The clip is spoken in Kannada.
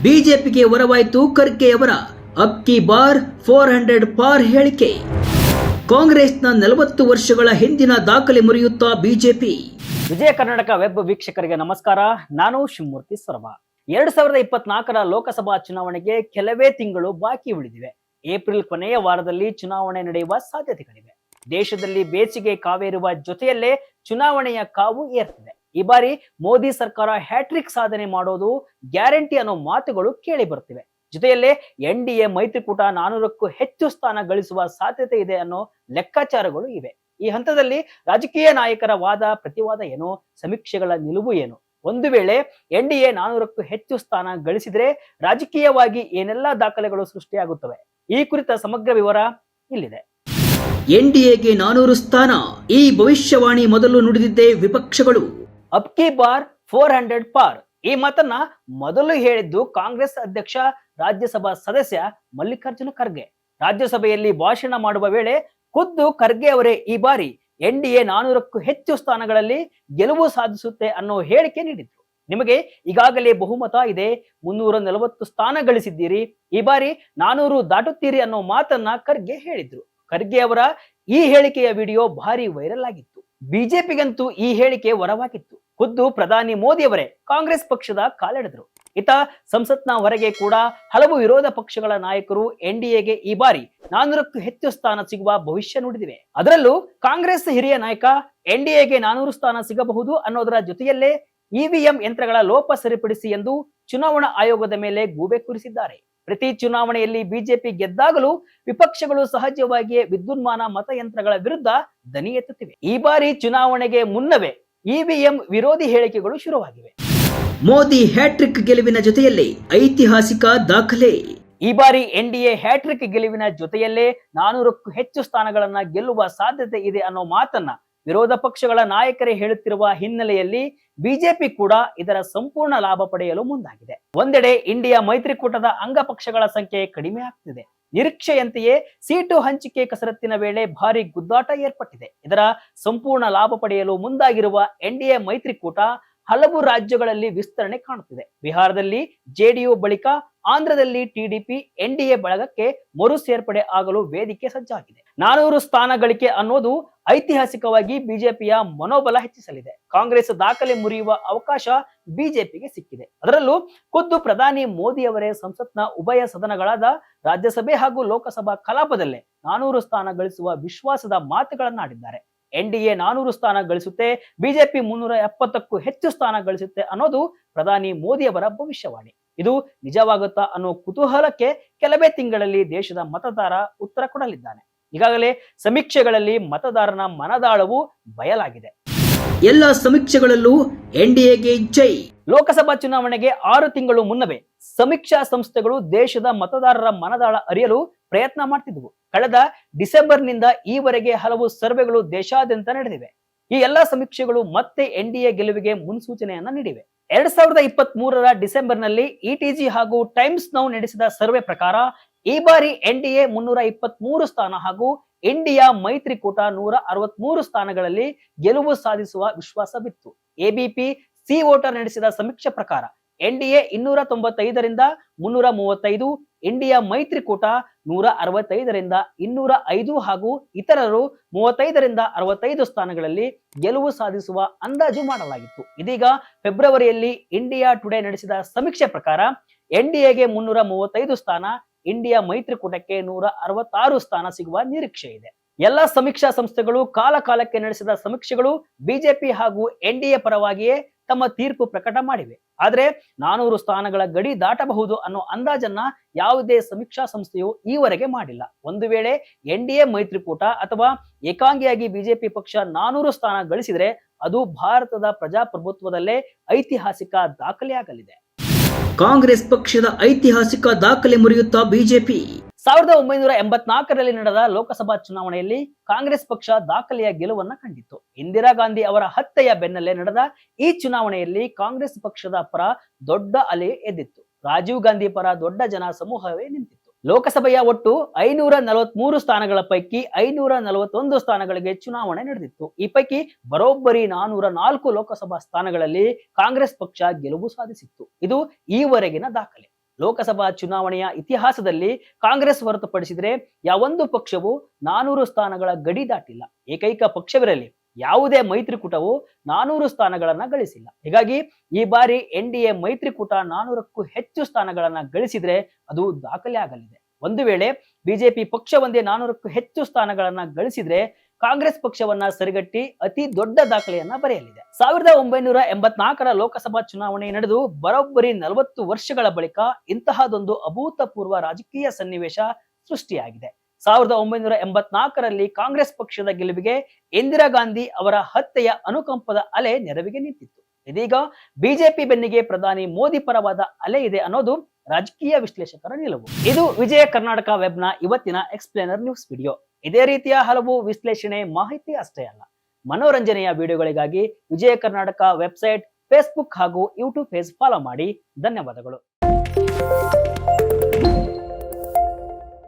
ಬಿಜೆಪಿಗೆ ವರವಾಯಿತು ಖರ್ಗೆ ಅವರ ಅಬ್ ಕಿ ಬಾರ್ 400 ಪಾರ್ ಹೇಳಿಕೆ. ಕಾಂಗ್ರೆಸ್ನ 40 ವರ್ಷಗಳ ಹಿಂದಿನ ದಾಖಲೆ ಮುರಿಯುತ್ತಾ ಬಿಜೆಪಿ. ವಿಜಯ ಕರ್ನಾಟಕ ವೆಬ್ ವೀಕ್ಷಕರಿಗೆ ನಮಸ್ಕಾರ. ನಾನು ಶಿವಮೂರ್ತಿ ಸೊರಬ. 2024ರ ಲೋಕಸಭಾ ಚುನಾವಣೆಗೆ ಕೆಲವೇ ತಿಂಗಳು ಬಾಕಿ ಉಳಿದಿವೆ. ಏಪ್ರಿಲ್ ಕೊನೆಯ ವಾರದಲ್ಲಿ ಚುನಾವಣೆ ನಡೆಯುವ ಸಾಧ್ಯತೆಗಳಿವೆ. ದೇಶದಲ್ಲಿ ಬೇಸಿಗೆ ಕಾವೇರುವ ಜೊತೆಯಲ್ಲೇ ಚುನಾವಣೆಯ ಕಾವು ಏರ್ತಿದೆ. ಈ ಬಾರಿ ಮೋದಿ ಸರ್ಕಾರ ಹ್ಯಾಟ್ರಿಕ್ ಸಾಧನೆ ಮಾಡೋದು ಗ್ಯಾರಂಟಿ ಅನ್ನೋ ಮಾತುಗಳು ಕೇಳಿ ಬರ್ತಿವೆ. ಜೊತೆಯಲ್ಲೇ ಎನ್ಡಿಎ ಮೈತ್ರಿಕೂಟ 400ಕ್ಕೂ ಹೆಚ್ಚು ಸ್ಥಾನ ಗಳಿಸುವ ಸಾಧ್ಯತೆ ಇದೆ ಅನ್ನೋ ಲೆಕ್ಕಾಚಾರಗಳು ಇವೆ. ಈ ಹಂತದಲ್ಲಿ ರಾಜಕೀಯ ನಾಯಕರ ವಾದ ಪ್ರತಿವಾದ ಏನು, ಸಮೀಕ್ಷೆಗಳ ನಿಲುವು ಏನು, ಒಂದು ವೇಳೆ ಎನ್ಡಿಎ 400ಕ್ಕೂ ಹೆಚ್ಚು ಸ್ಥಾನ ಗಳಿಸಿದ್ರೆ ರಾಜಕೀಯವಾಗಿ ಏನೆಲ್ಲಾ ದಾಖಲೆಗಳು ಸೃಷ್ಟಿಯಾಗುತ್ತವೆ, ಈ ಕುರಿತ ಸಮಗ್ರ ವಿವರ ಇಲ್ಲಿದೆ. ಎನ್ಡಿಎಗೆ 400 ಸ್ಥಾನ, ಈ ಭವಿಷ್ಯವಾಣಿ ಮೊದಲು ನುಡಿದಿದ್ದೇ ವಿಪಕ್ಷಗಳು. ಅಬ್ ಕಿ ಬಾರ್ 400 ಪಾರ್, ಈ ಮಾತನ್ನ ಮೊದಲು ಹೇಳಿದ್ದು ಕಾಂಗ್ರೆಸ್ ಅಧ್ಯಕ್ಷ ರಾಜ್ಯಸಭಾ ಸದಸ್ಯ ಮಲ್ಲಿಕಾರ್ಜುನ ಖರ್ಗೆ. ರಾಜ್ಯಸಭೆಯಲ್ಲಿ ಭಾಷಣ ಮಾಡುವ ವೇಳೆ ಖುದ್ದು ಖರ್ಗೆ ಅವರೇ ಈ ಬಾರಿ ಎನ್ಡಿಎ 400ಕ್ಕೂ ಹೆಚ್ಚು ಸ್ಥಾನಗಳಲ್ಲಿ ಗೆಲುವು ಸಾಧಿಸುತ್ತೆ ಅನ್ನೋ ಹೇಳಿಕೆ ನೀಡಿದ್ರು. ನಿಮಗೆ ಈಗಾಗಲೇ ಬಹುಮತ ಇದೆ, 340 ಸ್ಥಾನ ಗಳಿಸಿದ್ದೀರಿ, ಈ ಬಾರಿ 400 ದಾಟುತ್ತೀರಿ ಅನ್ನೋ ಮಾತನ್ನ ಖರ್ಗೆ ಹೇಳಿದ್ರು. ಖರ್ಗೆ ಅವರ ಈ ಹೇಳಿಕೆಯ ವಿಡಿಯೋ ಭಾರಿ ವೈರಲ್ ಆಗಿತ್ತು. ಬಿಜೆಪಿಗಂತೂ ಈ ಹೇಳಿಕೆ ವರವಾಗಿತ್ತು. ಖುದ್ದು ಪ್ರಧಾನಿ ಮೋದಿ ಅವರೇ ಕಾಂಗ್ರೆಸ್ ಪಕ್ಷದ ಕಾಲೆಳೆದರು. ಇತ ಸಂಸತ್ನ ಹೊರಗೆ ಕೂಡ ಹಲವು ವಿರೋಧ ಪಕ್ಷಗಳ ನಾಯಕರು ಎನ್ಡಿಎಗೆ ಈ ಬಾರಿ 400ಕ್ಕೂ ಹೆಚ್ಚು ಸ್ಥಾನ ಸಿಗುವ ಭವಿಷ್ಯ ನುಡಿದಿವೆ. ಅದರಲ್ಲೂ ಕಾಂಗ್ರೆಸ್ ಹಿರಿಯ ನಾಯಕ ಎನ್ಡಿಎಗೆ 400 ಸ್ಥಾನ ಸಿಗಬಹುದು ಅನ್ನೋದರ ಜೊತೆಯಲ್ಲೇ ಇವಿಎಂ ಯಂತ್ರಗಳ ಲೋಪ ಸರಿಪಡಿಸಿ ಎಂದು ಚುನಾವಣಾ ಆಯೋಗದ ಮೇಲೆ ಗೂಬೆ ಕೂರಿಸಿದ್ದಾರೆ. ಪ್ರತಿ ಚುನಾವಣೆಯಲ್ಲಿ ಬಿಜೆಪಿ ಗೆದ್ದಾಗಲೂ ವಿಪಕ್ಷಗಳು ಸಹಜವಾಗಿಯೇ ವಿದ್ಯುನ್ಮಾನ ಮತಯಂತ್ರಗಳ ವಿರುದ್ಧ ದನಿ ಎತ್ತುತ್ತಿವೆ. ಈ ಬಾರಿ ಚುನಾವಣೆಗೆ ಮುನ್ನವೇ ಇವಿಎಂ ವಿರೋಧಿ ಹೇಳಿಕೆಗಳು ಶುರುವಾಗಿವೆ. ಮೋದಿ ಹ್ಯಾಟ್ರಿಕ್ ಗೆಲುವಿನ ಜೊತೆಯಲ್ಲೇ ಐತಿಹಾಸಿಕ ದಾಖಲೆ. ಈ ಬಾರಿ ಎನ್ಡಿಎ ಹ್ಯಾಟ್ರಿಕ್ ಗೆಲುವಿನ ಜೊತೆಯಲ್ಲೇ 400ಕ್ಕೂ ಹೆಚ್ಚು ಸ್ಥಾನಗಳನ್ನ ಗೆಲ್ಲುವ ಸಾಧ್ಯತೆ ಇದೆ ಅನ್ನೋ ಮಾತನ್ನ ವಿರೋಧ ಪಕ್ಷಗಳ ನಾಯಕರೇ ಹೇಳುತ್ತಿರುವ ಹಿನ್ನೆಲೆಯಲ್ಲಿ ಬಿಜೆಪಿ ಕೂಡ ಇದರ ಸಂಪೂರ್ಣ ಲಾಭ ಪಡೆಯಲು ಮುಂದಾಗಿದೆ. ಒಂದೆಡೆ ಇಂಡಿಯಾ ಮೈತ್ರಿಕೂಟದ ಅಂಗಪಕ್ಷಗಳ ಸಂಖ್ಯೆ ಕಡಿಮೆ ಆಗ್ತಿದೆ. ನಿರೀಕ್ಷೆಯಂತೆಯೇ ಸೀಟು ಹಂಚಿಕೆ ಕಸರತ್ತಿನ ವೇಳೆ ಭಾರಿ ಗುದ್ದಾಟ ಏರ್ಪಟ್ಟಿದೆ. ಇದರ ಸಂಪೂರ್ಣ ಲಾಭ ಪಡೆಯಲು ಮುಂದಾಗಿರುವ ಎನ್ಡಿಎ ಮೈತ್ರಿಕೂಟ ಹಲವು ರಾಜ್ಯಗಳಲ್ಲಿ ವಿಸ್ತರಣೆ ಕಾಣುತ್ತಿದೆ. ಬಿಹಾರದಲ್ಲಿ ಜೆಡಿಯು ಬಳಿಕ ಆಂಧ್ರದಲ್ಲಿ ಟಿಡಿಪಿ ಎನ್ಡಿಎ ಬಳಗಕ್ಕೆ ಮರು ಸೇರ್ಪಡೆ ಆಗಲು ವೇದಿಕೆ ಸಜ್ಜಾಗಿದೆ. 400 ಸ್ಥಾನ ಗಳಿಕೆ ಅನ್ನೋದು ಐತಿಹಾಸಿಕವಾಗಿ ಬಿಜೆಪಿಯ ಮನೋಬಲ ಹೆಚ್ಚಿಸಲಿದೆ. ಕಾಂಗ್ರೆಸ್ ದಾಖಲೆ ಮುರಿಯುವ ಅವಕಾಶ ಬಿಜೆಪಿಗೆ ಸಿಕ್ಕಿದೆ. ಅದರಲ್ಲೂ ಖುದ್ದು ಪ್ರಧಾನಿ ಮೋದಿ ಅವರೇ ಸಂಸತ್ನ ಉಭಯ ಸದನಗಳಾದ ರಾಜ್ಯಸಭೆ ಹಾಗೂ ಲೋಕಸಭಾ ಕಲಾಪದಲ್ಲೇ 400 ಸ್ಥಾನ ಗಳಿಸುವ ವಿಶ್ವಾಸದ ಮಾತುಗಳನ್ನಾಡಿದ್ದಾರೆ. ಎನ್ಡಿಎ 400 ಸ್ಥಾನ ಗಳಿಸುತ್ತೆ, ಬಿಜೆಪಿ 370ಕ್ಕೂ ಹೆಚ್ಚು ಸ್ಥಾನ ಗಳಿಸುತ್ತೆ ಅನ್ನೋದು ಪ್ರಧಾನಿ ಮೋದಿ ಅವರ ಭವಿಷ್ಯವಾಣಿ. ಇದು ನಿಜವಾಗುತ್ತಾ ಅನ್ನೋ ಕುತೂಹಲಕ್ಕೆ ಕೆಲವೇ ತಿಂಗಳಲ್ಲಿ ದೇಶದ ಮತದಾರ ಉತ್ತರ ಕೊಡಲಿದ್ದಾನೆ. ಈಗಾಗಲೇ ಸಮೀಕ್ಷೆಗಳಲ್ಲಿ ಮತದಾರನ ಮನದಾಳವು ಬಯಲಾಗಿದೆ. ಎಲ್ಲ ಸಮೀಕ್ಷೆಗಳಲ್ಲೂ ಎನ್ಡಿಎಗೆ ಜೈ. ಲೋಕಸಭಾ ಚುನಾವಣೆಗೆ 6 ತಿಂಗಳು ಮುನ್ನವೇ ಸಮೀಕ್ಷಾ ಸಂಸ್ಥೆಗಳು ದೇಶದ ಮತದಾರರ ಮನದಾಳ ಅರಿಯಲು ಪ್ರಯತ್ನ ಮಾಡ್ತಿದ್ವು. ಕಳೆದ ಡಿಸೆಂಬರ್ನಿಂದ ಈವರೆಗೆ ಹಲವು ಸರ್ವೆಗಳು ದೇಶಾದ್ಯಂತ ನಡೆದಿವೆ. ಈ ಎಲ್ಲಾ ಸಮೀಕ್ಷೆಗಳು ಮತ್ತೆ ಎನ್ಡಿಎ ಗೆಲುವಿಗೆ ಮುನ್ಸೂಚನೆಯನ್ನ ನೀಡಿವೆ. 2023ರ ಡಿಸೆಂಬರ್ನಲ್ಲಿ ಇಟಿಜಿ ಹಾಗೂ ಟೈಮ್ಸ್ ನೌ ನಡೆಸಿದ ಸರ್ವೆ ಪ್ರಕಾರ ಈ ಬಾರಿ ಎನ್ಡಿಎ 323 ಸ್ಥಾನ ಹಾಗೂ ಇಂಡಿಯಾ ಮೈತ್ರಿಕೂಟ 163 ಸ್ಥಾನಗಳಲ್ಲಿ ಗೆಲುವು ಸಾಧಿಸುವ ವಿಶ್ವಾಸವಿತ್ತು. ಎಬಿಪಿ ಸಿ ವೋಟರ್ ನಡೆಸಿದ ಸಮೀಕ್ಷೆ ಪ್ರಕಾರ ಎನ್ಡಿಎ 295ರಿಂದ 335, ಇಂಡಿಯಾ ಮೈತ್ರಿಕೂಟ 165ರಿಂದ 205 ಹಾಗೂ ಇತರರು 35ರಿಂದ 65 ಸ್ಥಾನಗಳಲ್ಲಿ ಗೆಲುವು ಸಾಧಿಸುವ ಅಂದಾಜು ಮಾಡಲಾಗಿತ್ತು. ಇದೀಗ ಫೆಬ್ರವರಿಯಲ್ಲಿ ಇಂಡಿಯಾ ಟುಡೇ ನಡೆಸಿದ ಸಮೀಕ್ಷೆ ಪ್ರಕಾರ ಎನ್ಡಿಎಗೆ 335 ಸ್ಥಾನ, ಇಂಡಿಯಾ ಮೈತ್ರಿಕೂಟಕ್ಕೆ 166 ಸ್ಥಾನ ಸಿಗುವ ನಿರೀಕ್ಷೆ ಇದೆ. ಎಲ್ಲಾ ಸಮೀಕ್ಷಾ ಸಂಸ್ಥೆಗಳು ಕಾಲಕಾಲಕ್ಕೆ ನಡೆಸಿದ ಸಮೀಕ್ಷೆಗಳು ಬಿಜೆಪಿ ಹಾಗೂ ಎನ್ಡಿಎ ಪರವಾಗಿಯೇ ತಮ್ಮ ತೀರ್ಪು ಪ್ರಕಟ ಮಾಡಿವೆ. ಆದ್ರೆ 400 ಸ್ಥಾನಗಳ ಗಡಿ ದಾಟಬಹುದು ಅನ್ನೋ ಅಂದಾಜನ್ನ ಯಾವುದೇ ಸಮೀಕ್ಷಾ ಸಂಸ್ಥೆಯು ಈವರೆಗೆ ಮಾಡಿಲ್ಲ. ಒಂದು ವೇಳೆ ಎನ್ಡಿಎ ಮೈತ್ರಿಕೂಟ ಅಥವಾ ಏಕಾಂಗಿಯಾಗಿ ಬಿಜೆಪಿ ಪಕ್ಷ 400 ಸ್ಥಾನ ಗಳಿಸಿದ್ರೆ ಅದು ಭಾರತದ ಪ್ರಜಾಪ್ರಭುತ್ವದಲ್ಲೇ ಐತಿಹಾಸಿಕ ದಾಖಲೆಯಾಗಲಿದೆ. ಕಾಂಗ್ರೆಸ್ ಪಕ್ಷದ ಐತಿಹಾಸಿಕ ದಾಖಲೆ ಮುರಿಯುತ್ತಾ ಬಿಜೆಪಿ. 1984ರಲ್ಲಿ ನಡೆದ ಲೋಕಸಭಾ ಚುನಾವಣೆಯಲ್ಲಿ ಕಾಂಗ್ರೆಸ್ ಪಕ್ಷ ದಾಖಲೆಯ ಗೆಲುವನ್ನ ಕಂಡಿತ್ತು. ಇಂದಿರಾ ಗಾಂಧಿ ಅವರ ಹತ್ಯೆಯ ಬೆನ್ನಲ್ಲೇ ನಡೆದ ಈ ಚುನಾವಣೆಯಲ್ಲಿ ಕಾಂಗ್ರೆಸ್ ಪಕ್ಷದ ಪರ ದೊಡ್ಡ ಅಲೆ ಎದ್ದಿತ್ತು. ರಾಜೀವ್ ಗಾಂಧಿ ಪರ ದೊಡ್ಡ ಜನ ಸಮೂಹವೇ ನಿಂತಿತ್ತು. ಲೋಕಸಭೆಯ ಒಟ್ಟು 543 ಸ್ಥಾನಗಳ ಪೈಕಿ 541 ಸ್ಥಾನಗಳಿಗೆ ಚುನಾವಣೆ ನಡೆದಿತ್ತು. ಈ ಪೈಕಿ ಬರೋಬ್ಬರಿ 404 ಲೋಕಸಭಾ ಸ್ಥಾನಗಳಲ್ಲಿ ಕಾಂಗ್ರೆಸ್ ಪಕ್ಷ ಗೆಲುವು ಸಾಧಿಸಿತ್ತು. ಇದು ಈವರೆಗಿನ ದಾಖಲೆ. ಲೋಕಸಭಾ ಚುನಾವಣೆಯ ಇತಿಹಾಸದಲ್ಲಿ ಕಾಂಗ್ರೆಸ್ ಹೊರತುಪಡಿಸಿದರೆ ಯಾವೊಂದು ಪಕ್ಷವು 400 ಸ್ಥಾನಗಳ ಗಡಿ ದಾಟಿಲ್ಲ. ಏಕೈಕ ಪಕ್ಷವಿರಲಿ ಯಾವುದೇ ಮೈತ್ರಿಕೂಟವು 400 ಸ್ಥಾನಗಳನ್ನ ಗಳಿಸಿಲ್ಲ. ಹೀಗಾಗಿ ಈ ಬಾರಿ NDA ಮೈತ್ರಿಕೂಟ 400ಕ್ಕೂ ಹೆಚ್ಚು ಸ್ಥಾನಗಳನ್ನ ಗಳಿಸಿದ್ರೆ ಅದು ದಾಖಲೆ ಆಗಲಿದೆ. ಒಂದು ವೇಳೆ ಬಿಜೆಪಿ ಪಕ್ಷ ಒಂದೇ 400ಕ್ಕೂ ಹೆಚ್ಚು ಸ್ಥಾನಗಳನ್ನ ಗಳಿಸಿದ್ರೆ ಕಾಂಗ್ರೆಸ್ ಪಕ್ಷವನ್ನ ಸರಿಗಟ್ಟಿ ಅತಿ ದೊಡ್ಡ ದಾಖಲೆಯನ್ನ ಬರೆಯಲಿದೆ. 1984ರ ಲೋಕಸಭಾ ಚುನಾವಣೆ ನಡೆದು ಬರೋಬ್ಬರಿ 40 ವರ್ಷಗಳ ಬಳಿಕ ಇಂತಹದೊಂದು ಅಭೂತಪೂರ್ವ ರಾಜಕೀಯ ಸನ್ನಿವೇಶ ಸೃಷ್ಟಿಯಾಗಿದೆ. 1984ರಲ್ಲಿ ಕಾಂಗ್ರೆಸ್ ಪಕ್ಷದ ಗೆಲುವಿಗೆ ಇಂದಿರಾ ಗಾಂಧಿ ಅವರ ಹತ್ಯೆಯ ಅನುಕಂಪದ ಅಲೆ ನೆರವಿಗೆ ನಿಂತಿತ್ತು. ಇದೀಗ ಬಿಜೆಪಿ ಬೆನ್ನಿಗೆ ಪ್ರಧಾನಿ ಮೋದಿ ಪರವಾದ ಅಲೆ ಇದೆ ಅನ್ನೋದು ರಾಜಕೀಯ ವಿಶ್ಲೇಷಕರ ನಿಲುವು. ಇದು ವಿಜಯ ಕರ್ನಾಟಕ ವೆಬ್ನ ಇವತ್ತಿನ ಎಕ್ಸ್ಪ್ಲೇನರ್ ನ್ಯೂಸ್ ವಿಡಿಯೋ. ಇದೇ ರೀತಿಯ ಹಲವು ವಿಶ್ಲೇಷಣೆ ಮಾಹಿತಿ ಅಷ್ಟೇ ಅಲ್ಲ, ಮನೋರಂಜನೆಯ ವಿಡಿಯೋಗಳಿಗಾಗಿ ವಿಜಯ ಕರ್ನಾಟಕ ವೆಬ್ಸೈಟ್, ಫೇಸ್ಬುಕ್ ಹಾಗೂ ಯೂಟ್ಯೂಬ್ ಪೇಜ್ ಫಾಲೋ ಮಾಡಿ. ಧನ್ಯವಾದಗಳು.